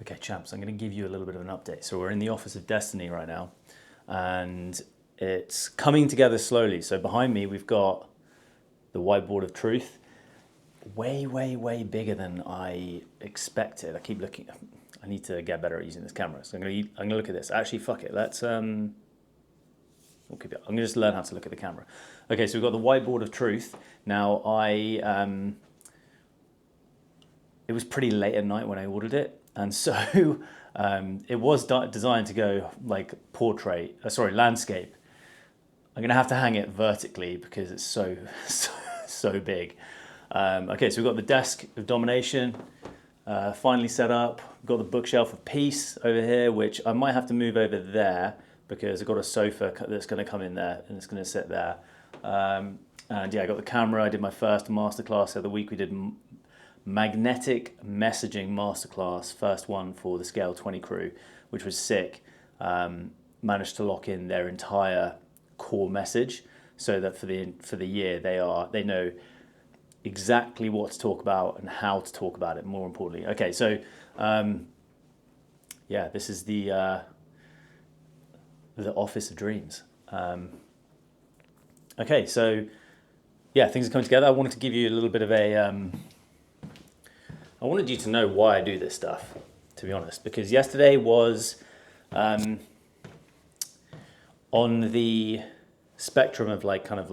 Okay, champs, I'm going to give you a little bit of an update. So we're in the Office of Destiny right now, and it's coming together slowly. So behind me, we've got the whiteboard of truth, way, way, way bigger than I expected. I keep looking. I need to get better at using this camera. So I'm gonna look at this. Actually, fuck it. I'm gonna just learn how to look at the camera. Okay, so we've got the whiteboard of truth. Now it was pretty late at night when I ordered it, and so it was designed to go like landscape. I'm gonna have to hang it vertically because it's so big. Okay, so we've got the desk of domination finally set up. We've got the bookshelf of peace over here, which I might have to move over there because I've got a sofa that's going to come in there and it's going to sit there. And yeah, I got the camera. I did my first masterclass the other week. We did magnetic messaging masterclass, first one for the Scale 20 crew, which was sick. Managed to lock in their entire core message so that for the year they know exactly what to talk about and how to talk about it, more importantly. Okay, so yeah, this is the Office of Dreams. Okay, so yeah, things are coming together. I wanted to give you a little bit of I wanted you to know why I do this stuff, to be honest, because yesterday was on the spectrum of kind of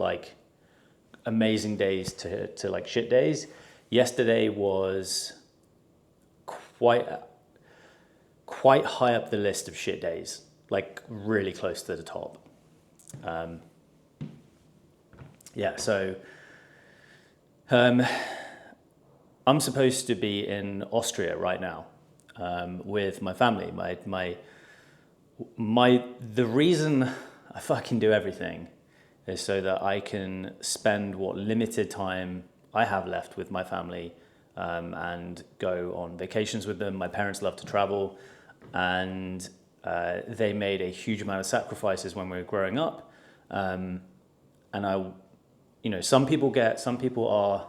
amazing days to like shit days. Yesterday was quite high up the list of shit days, like really close to the top. Yeah, so I'm supposed to be in Austria right now with my family. The reason I fucking do everything is so that I can spend what limited time I have left with my family and go on vacations with them. My parents love to travel, and they made a huge amount of sacrifices when we were growing up. And some people are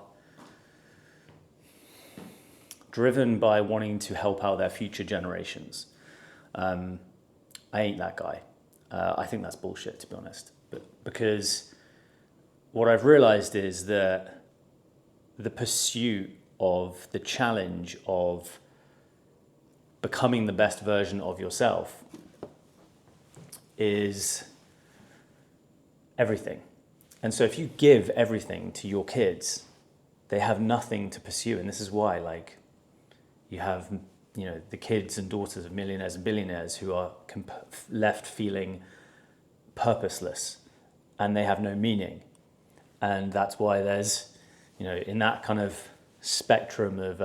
driven by wanting to help out their future generations. I ain't that guy. I think that's bullshit, to be honest. Because what I've realized is that the pursuit of the challenge of becoming the best version of yourself is everything. And so if you give everything to your kids, they have nothing to pursue. And this is why, you have, the kids and daughters of millionaires and billionaires who are left feeling purposeless, and they have no meaning. And that's why there's, in that kind of spectrum of,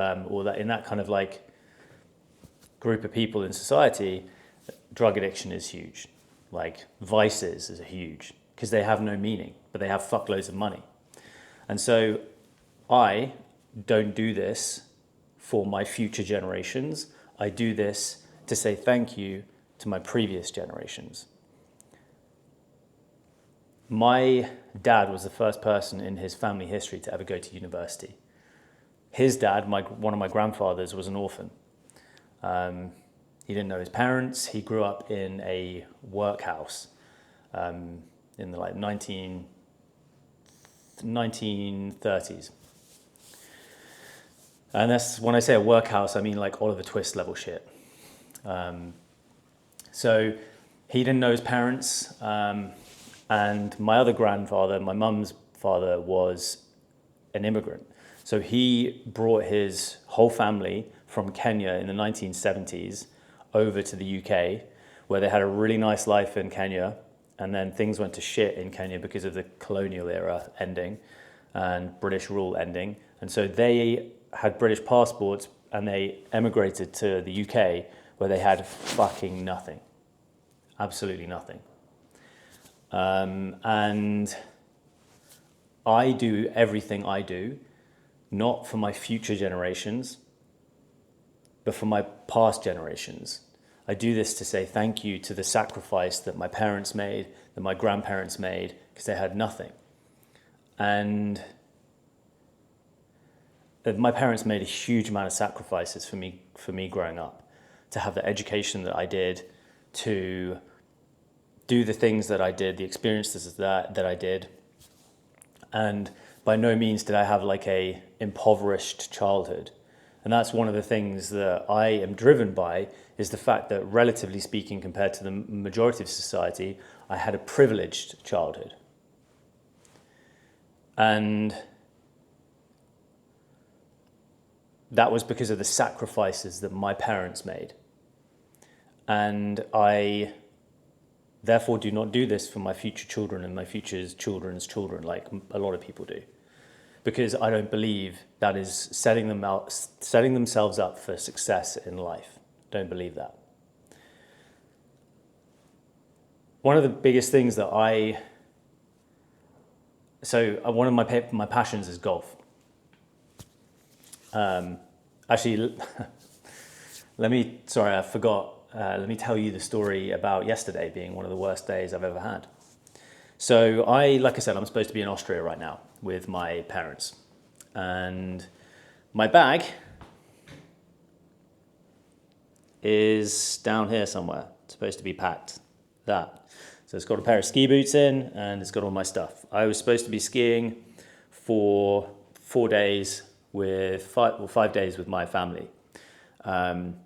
in that kind of group of people in society, drug addiction is huge. Vices is huge because they have no meaning, but they have fuckloads of money. And so I don't do this for my future generations. I do this to say thank you to my previous generations. My dad was the first person in his family history to ever go to university. His dad, one of my grandfathers, was an orphan. He didn't know his parents. He grew up in a workhouse in the 1930s. And that's, when I say a workhouse, I mean Oliver Twist level shit. So he didn't know his parents. And my other grandfather, my mum's father, was an immigrant. So he brought his whole family from Kenya in the 1970s over to the UK, where they had a really nice life in Kenya. And then things went to shit in Kenya because of the colonial era ending and British rule ending. And so they had British passports and they emigrated to the UK, where they had fucking nothing. Absolutely nothing. And I do everything I do, not for my future generations, but for my past generations. I do this to say thank you to the sacrifice that my parents made, that my grandparents made, because they had nothing. And my parents made a huge amount of sacrifices for me growing up. to have the education that I did, to do the things that I did, the experiences that I did. And by no means did I have like a impoverished childhood. And that's one of the things that I am driven by, is the fact that, relatively speaking, compared to the majority of society, I had a privileged childhood. And that was because of the sacrifices that my parents made. And I therefore do not do this for my future children and my future children's children like a lot of people do. Because I don't believe that is setting themselves up for success in life. Don't believe that. One of the biggest things that one of my passions is golf. Actually, I forgot. Let me tell you the story about yesterday being one of the worst days I've ever had. So like I said, I'm supposed to be in Austria right now with my parents. And my bag is down here somewhere. It's supposed to be packed. So it's got a pair of ski boots in, and it's got all my stuff. I was supposed to be skiing for 4 days with 5 days with my family.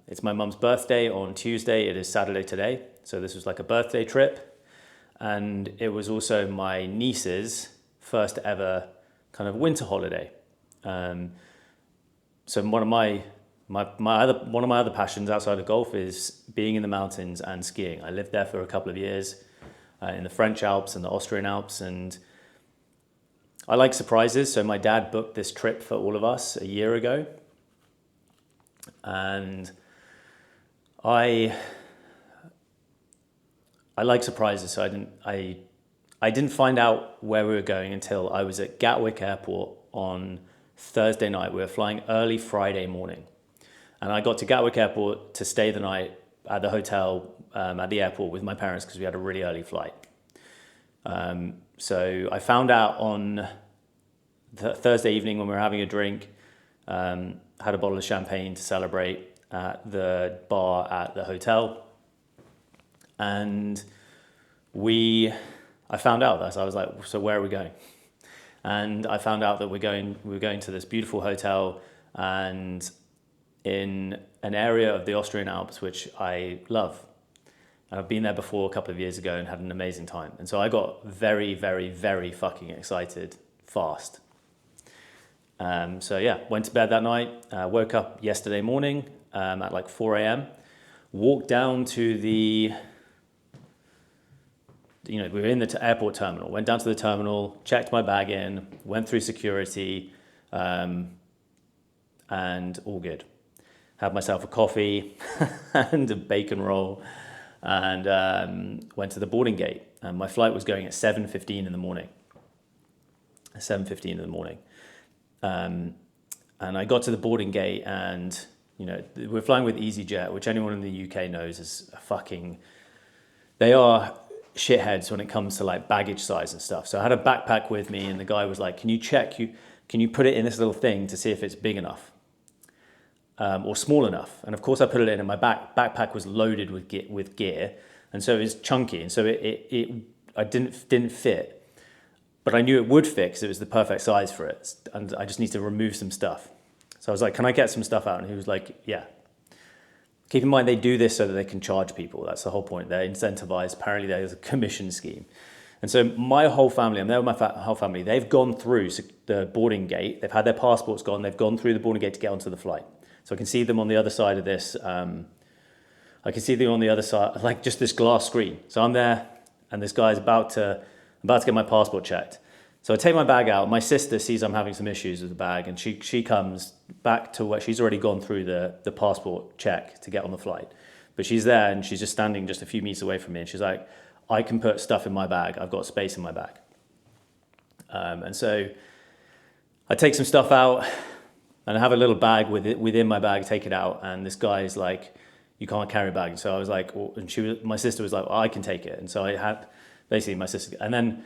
It's my mum's birthday on Tuesday. It is Saturday today. So this was like a birthday trip. And it was also my niece's first ever kind of winter holiday. So one of my other passions outside of golf is being in the mountains and skiing. I lived there for a couple of years in the French Alps and the Austrian Alps, and I like surprises. So my dad booked this trip for all of us a year ago, and I like surprises. So I didn't find out where we were going until I was at Gatwick Airport on Thursday night. We were flying early Friday morning. And I got to Gatwick Airport to stay the night at the hotel at the airport with my parents because we had a really early flight. So I found out on Thursday evening when we were having a drink, had a bottle of champagne to celebrate at the bar at the hotel. And I found out that, so I was like, so where are we going? And I found out that we were going to this beautiful hotel and in an area of the Austrian Alps, which I love. And I've been there before a couple of years ago and had an amazing time. And so I got very, very, very fucking excited fast. So yeah, went to bed that night, woke up yesterday morning at like 4 a.m., walked down to we were in the airport terminal, went down to the terminal, checked my bag in, went through security, and all good. Had myself a coffee and a bacon roll, and went to the boarding gate. And my flight was going at 7:15 in the morning. 7:15 in the morning. And I got to the boarding gate, and we're flying with EasyJet, which anyone in the UK knows is they are shitheads when it comes to like baggage size and stuff. So I had a backpack with me, and the guy was like, can you put it in this little thing to see if it's big enough or small enough? And of course I put it in, and my backpack was loaded with gear, and so it was chunky, and so I didn't fit, but I knew it would fit because it was the perfect size for it, and I just need to remove some stuff. So I was like, can I get some stuff out? And he was like, yeah. Keep in mind, they do this so that they can charge people. That's the whole point. They're incentivized. Apparently, there's a commission scheme. And so my whole family, I'm there with my whole family, they've gone through the boarding gate. They've had their passports gone. They've gone through the boarding gate to get onto the flight. So I can see them on the other side of this. I can see them on the other side, like just this glass screen. So I'm there, and this guy's about to get my passport checked. So I take my bag out. My sister sees I'm having some issues with the bag, and she comes back to where she's already gone through the passport check to get on the flight. But she's there, and she's just standing just a few meters away from me, and she's like, I can put stuff in my bag. I've got space in my bag. And so I take some stuff out, and I have a little bag within my bag, take it out, and this guy is like, you can't carry a bag. And so I was like, and my sister was like, well, I can take it. And so I had basically my sister, and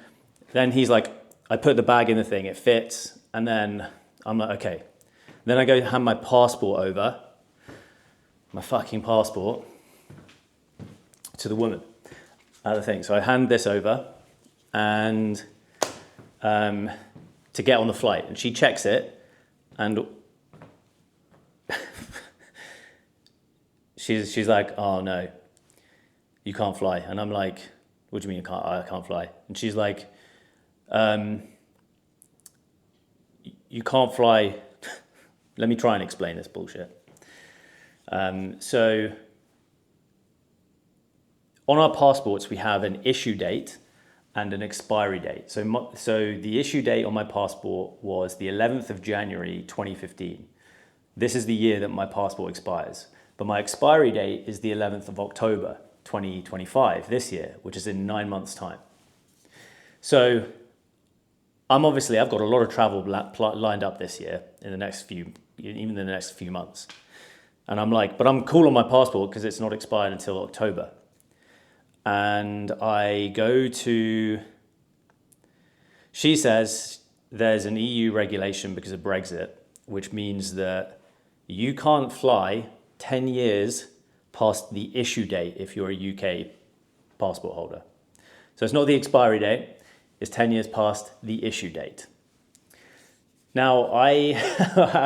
then he's like, I put the bag in the thing, it fits, and then I'm like, okay. Then I go hand my passport over, my fucking passport to the woman at the thing. So I hand this over and to get on the flight, and she checks it, and she's like, "Oh no, you can't fly." And I'm like, "What do you mean I can't fly?" And she's like, "You can't fly." Let me try and explain this bullshit. So on our passports, we have an issue date and an expiry date. So the issue date on my passport was the 11th of January, 2015. This is the year that my passport expires. But my expiry date is the 11th of October, 2025, this year, which is in 9 months' time. So I've got a lot of travel lined up this year in the next few months. And I'm like, but I'm cool on my passport because it's not expired until October. And I go to, she says there's an EU regulation because of Brexit, which means that you can't fly 10 years past the issue date if you're a UK passport holder. So it's not the expiry date, it's 10 years past the issue date. Now, I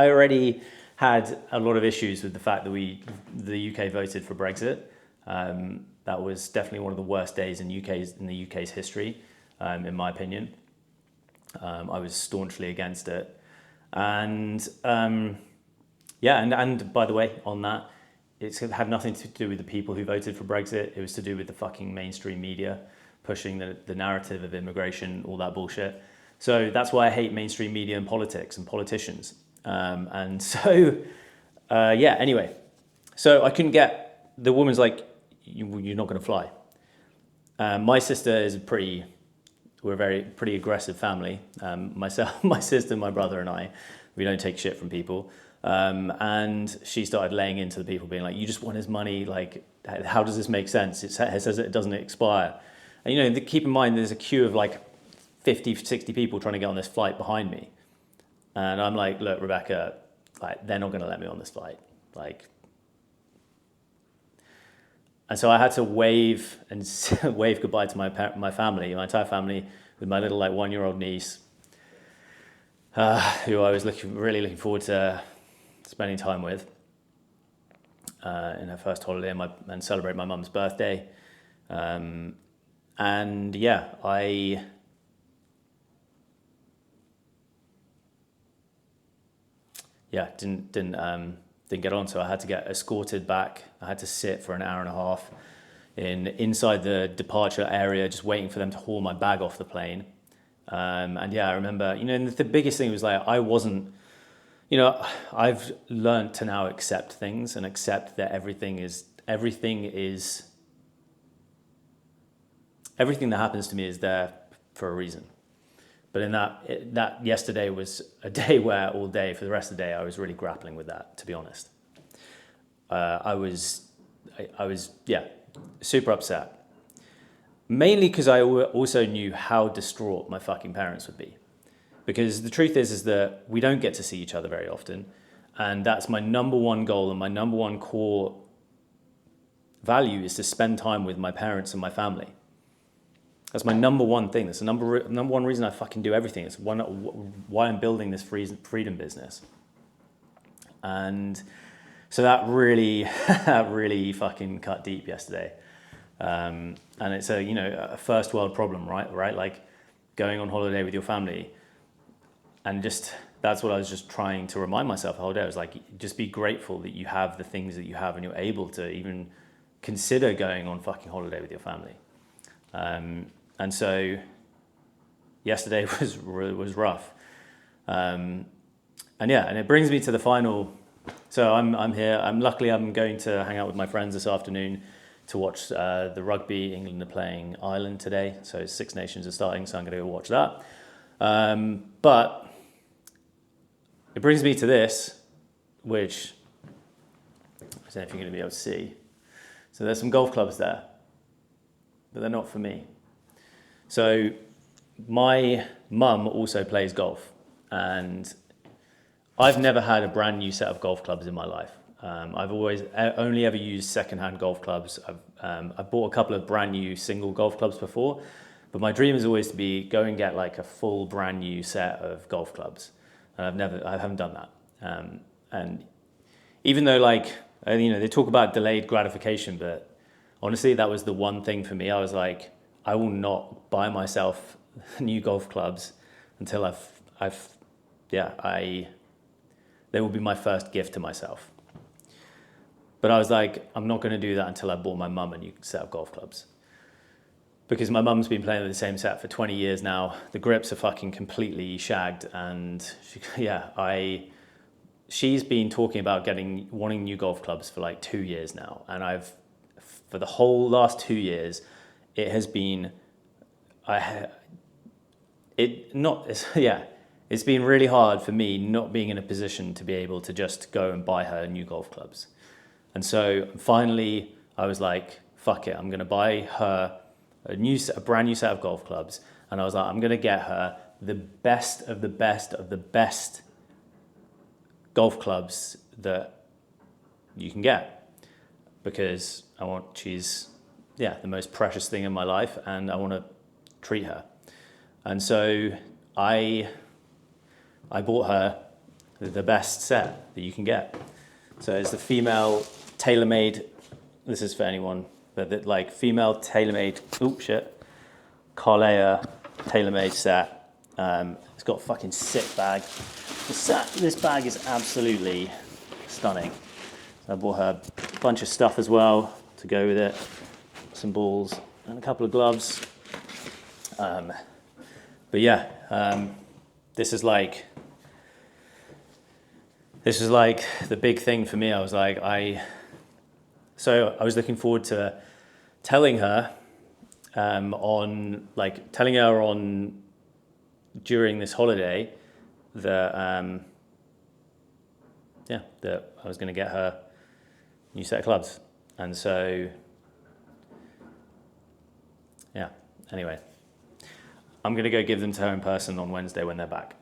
already had a lot of issues with the fact that the UK voted for Brexit. That was definitely one of the worst days in the UK's history, in my opinion. I was staunchly against it. And and by the way, on that, it had nothing to do with the people who voted for Brexit. It was to do with the fucking mainstream media pushing the narrative of immigration, all that bullshit. So that's why I hate mainstream media and politics and politicians. Anyway, so I couldn't get, the woman's like, you're not going to fly. My sister is we're a pretty aggressive family. Myself, my sister, my brother and I, we don't take shit from people. And she started laying into the people being like, you just want his money. Like, how does this make sense? It says it doesn't expire. And keep in mind, there's a queue of like 50, 60 people trying to get on this flight behind me. And I'm like, look, Rebecca, like, they're not going to let me on this flight. Like, and so I had to wave goodbye to my family, my entire family, with my little like 1-year-old niece, who I was really looking forward to spending time with in her first holiday and celebrate my mum's birthday. Didn't get on, so I had to get escorted back. I had to sit for an hour and a half inside the departure area, just waiting for them to haul my bag off the plane. I remember, the biggest thing was like, I wasn't, I've learned to now accept things and accept that everything that happens to me is there for a reason. But in that yesterday was a day where all day for the rest of the day I was really grappling with that, to be honest. I was super upset. Mainly because I also knew how distraught my fucking parents would be. Because the truth is that we don't get to see each other very often. And that's my number one goal and my number one core value is to spend time with my parents and my family. That's my number one thing. That's the number one reason I fucking do everything. It's why I'm building this freedom business. And so that really fucking cut deep yesterday. And it's a first world problem, right? Like going on holiday with your family. And that's what I was just trying to remind myself the whole day. I was like, just be grateful that you have the things that you have and you're able to even consider going on fucking holiday with your family. And so yesterday was rough. And it brings me to the final. So I'm here. I'm going to hang out with my friends this afternoon to watch the rugby. England are playing Ireland today. So Six Nations are starting. So I'm going to go watch that. But it brings me to this, which I don't know if you're going to be able to see. So there's some golf clubs there, but they're not for me. So my mum also plays golf, and I've never had a brand new set of golf clubs in my life. I've always only ever used secondhand golf clubs. I've bought a couple of brand new single golf clubs before, but my dream is always to go and get like a full brand new set of golf clubs. And I haven't done that. And even though they talk about delayed gratification, but honestly, that was the one thing for me. I was like, I will not buy myself new golf clubs until they will be my first gift to myself. But I was like, I'm not going to do that until I bought my mum a new set of golf clubs. Because my mum's been playing with the same set for 20 years now. The grips are fucking completely shagged. And she's been talking about wanting new golf clubs for like 2 years now. And for the whole last 2 years, it has been, it's been really hard for me not being in a position to be able to just go and buy her new golf clubs. And so finally, I was like, fuck it, I'm going to buy her a brand new set of golf clubs. And I was like, I'm going to get her the best of the best of the best golf clubs that you can get. Because she's the most precious thing in my life, and I want to treat her. And so I bought her the best set that you can get. So it's the female tailor-made, this is for anyone, but female tailor-made, Carlea tailor-made set. It's got a fucking sick bag. This bag is absolutely stunning. So I bought her a bunch of stuff as well to go with it, some balls and a couple of gloves. This is like the big thing for me. I was like, I was looking forward to telling her during this holiday that I was going to get her a new set of clubs. And so anyway, I'm going to go give them to her in person on Wednesday when they're back.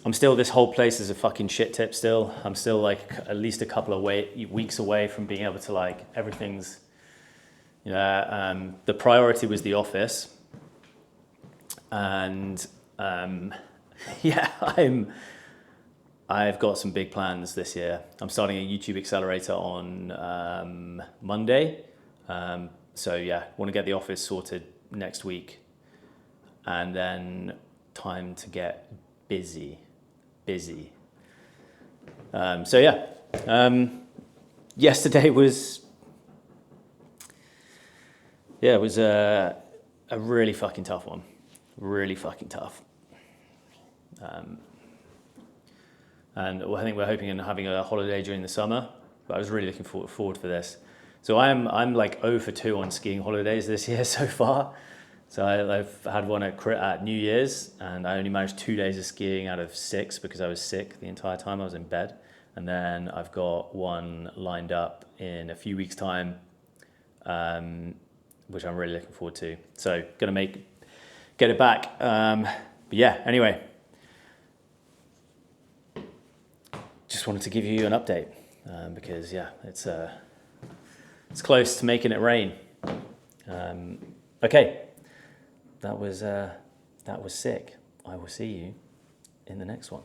I'm still, this whole place is a fucking shit tip still. I'm still like at least a couple of weeks away from being able to everything's, the priority was the office. And I've got some big plans this year. I'm starting a YouTube accelerator on Monday. Want to get the office sorted next week. And then time to get busy. Yesterday was a really fucking tough one. Really fucking tough. And I think we're hoping on having a holiday during the summer, but I was really looking forward for this. So I'm like 0 for 2 on skiing holidays this year so far. So I've had one at New Year's, and I only managed 2 days of skiing out of 6 because I was sick the entire time. I was in bed. And then I've got one lined up in a few weeks' time, which I'm really looking forward to. So gonna get it back. Anyway. Just wanted to give you an update because it's close to making it rain. Okay. That was sick. I will see you in the next one.